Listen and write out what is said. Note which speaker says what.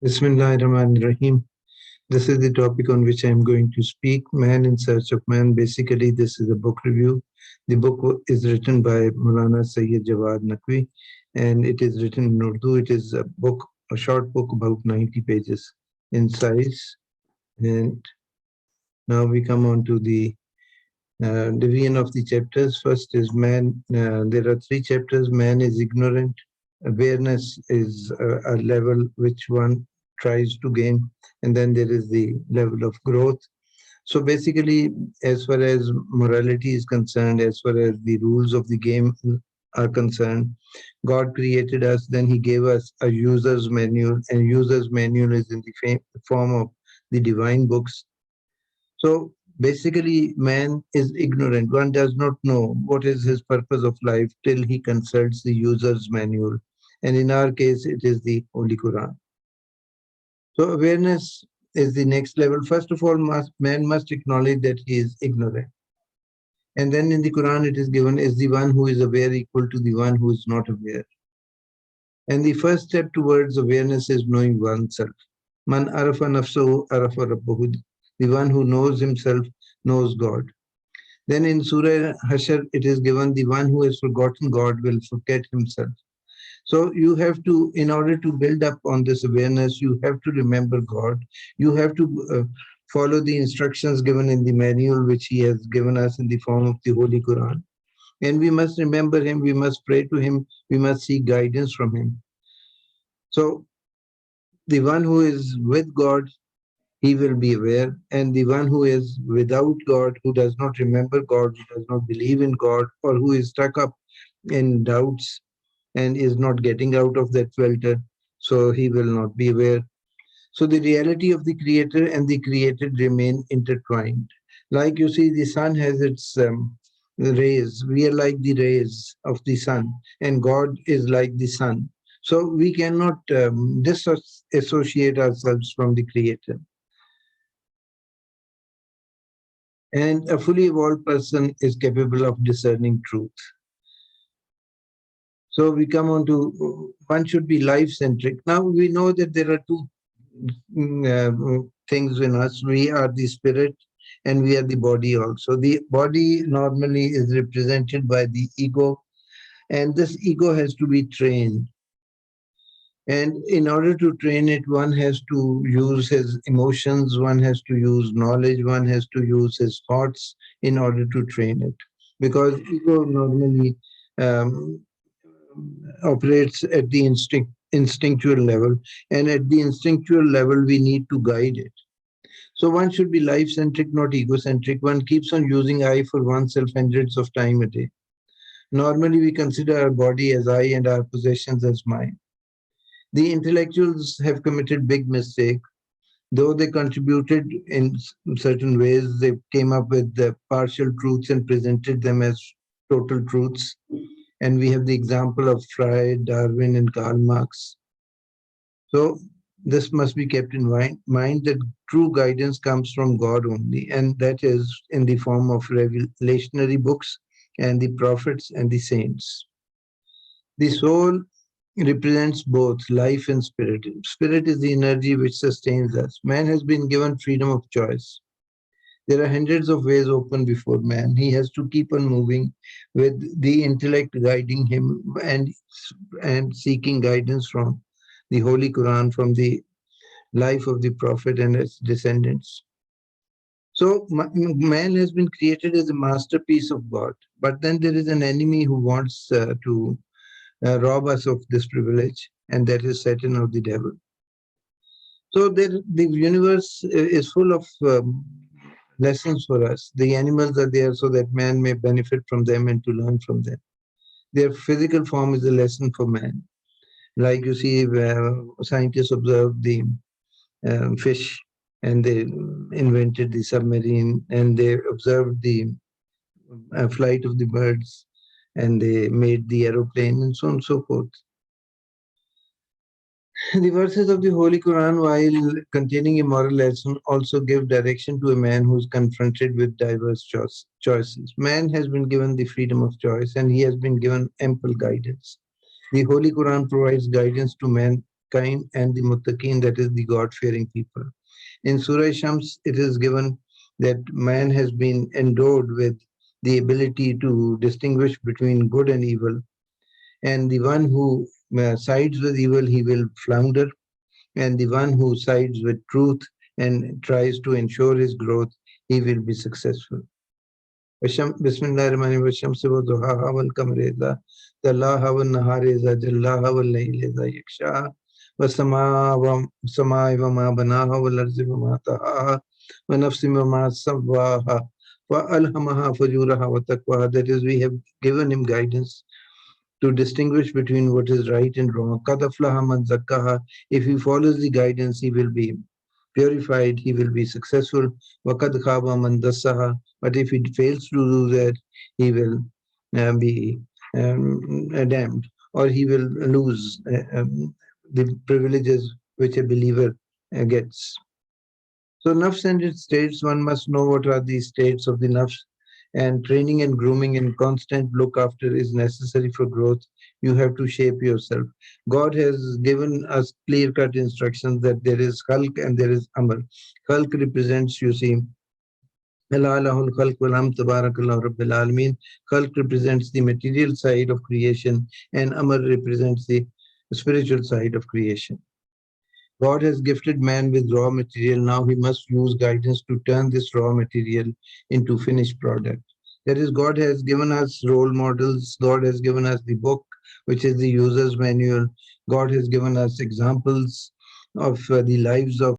Speaker 1: Bismillahirrahmanirrahim. This is the topic on which I am going to speak. Man in Search of Man. Basically, this is a book review. The book is written by Maulana Sayyid Jawad Naqvi and it is written in Urdu. It is a short book about 90 pages in size. And now we come on to the division of the chapters. First is man. There are three chapters. Man is ignorant. Awareness is a level which one tries to gain, and then there is the level of growth. So basically, as far as morality is concerned, as far as the rules of the game are concerned, God created us, then He gave us a user's manual, and user's manual is in the form of the divine books. So basically, man is ignorant. One does not know what is his purpose of life till he consults the user's manual. And in our case, it is the Holy Quran. So awareness is the next level. First of all, man must acknowledge that he is ignorant. And then in the Quran, it is given as the one who is aware equal to the one who is not aware. And the first step towards awareness is knowing oneself. Man arafa nafsahu arafa rabbahu. The one who knows himself knows God. Then in Surah Hashr, it is given the one who has forgotten God will forget himself. So you have to, in order to build up on this awareness, you have to remember God. You have to follow the instructions given in the manual which He has given us in the form of the Holy Quran. And we must remember Him, we must pray to Him, we must seek guidance from Him. So the one who is with God, he will be aware. And the one who is without God, who does not remember God, who does not believe in God, or who is stuck up in doubts and is not getting out of that welter, so he will not be aware. So the reality of the creator and the created remain intertwined. Like you see, the sun has its rays. We are like the rays of the sun, and God is like the sun. So we cannot disassociate ourselves from the creator. And a fully evolved person is capable of discerning truth. So we come on to one should be life centric. Now we know that there are two things in us. We are the spirit and we are the body also. The body normally is represented by the ego, and this ego has to be trained. And in order to train it, one has to use his emotions, one has to use knowledge, one has to use his thoughts in order to train it. Because ego normally um, operates at the instinctual level, and at the instinctual level, we need to guide it. So one should be life centric, not egocentric. One keeps on using I for oneself hundreds of times a day. Normally, we consider our body as I and our possessions as mine. The intellectuals have committed big mistake. Though they contributed in certain ways, they came up with the partial truths and presented them as total truths. And we have the example of Freud, Darwin, and Karl Marx. So this must be kept in mind that true guidance comes from God only, and that is in the form of revelationary books and the prophets and the saints. The soul represents both life and spirit. Spirit is the energy which sustains us. Man has been given freedom of choice. There are hundreds of ways open before man. He has to keep on moving with the intellect guiding him and seeking guidance from the Holy Quran, from the life of the Prophet and its descendants. So man has been created as a masterpiece of God, but then there is an enemy who wants to rob us of this privilege, and that is Satan or the devil. So the universe is full of lessons for us. The animals are there so that man may benefit from them and to learn from them. Their physical form is a lesson for man. Like you see, scientists observed the fish and they invented the submarine, and they observed the flight of the birds and they made the aeroplane and so on and so forth. The verses of the Holy Quran, while containing a moral lesson, also give direction to a man who is confronted with diverse choices. Man has been given the freedom of choice and he has been given ample guidance. The Holy Quran provides guidance to man kind, and the muttaqin, that is the God-fearing people. In Surah Shams, it is given that man has been endowed with the ability to distinguish between good and evil, and the one who sides with evil, he will flounder, and the one who sides with truth and tries to ensure his growth, he will be successful. Bismillahir-Rahmanir-Rahim. والشمس وضحاها والقمر إذا تلاها والنهار إذا جلاها والليل إذا يغشاها والسماء وما بناها والأرض وما طحاها ونفس وما سواها فألهمها فجورها وتقواها. That is, we have given him guidance to distinguish between what is right and wrong. قَدْ أَفْلَحَ مَنْ زَكَّاهَا. If he follows the guidance, he will be purified, he will be successful. وَقَدْ خَابَ مَنْ دَسَّاهَا. But if he fails to do that, he will be damned, or he will lose the privileges which a believer gets. So nafs and its states, one must know what are the states of the nafs, and training and grooming and constant look after is necessary for growth. You have to shape yourself. God has given us clear-cut instructions that there is khalq and there is amr. Khalq represents, you see, Allah lahul khalq wal amr tabarakallah rabbil alameen. Khalq represents the material side of creation, and amr represents the spiritual side of creation. God has gifted man with raw material. Now he must use guidance to turn this raw material into finished product. That is, God has given us role models. God has given us the book, which is the user's manual. God has given us examples of the lives of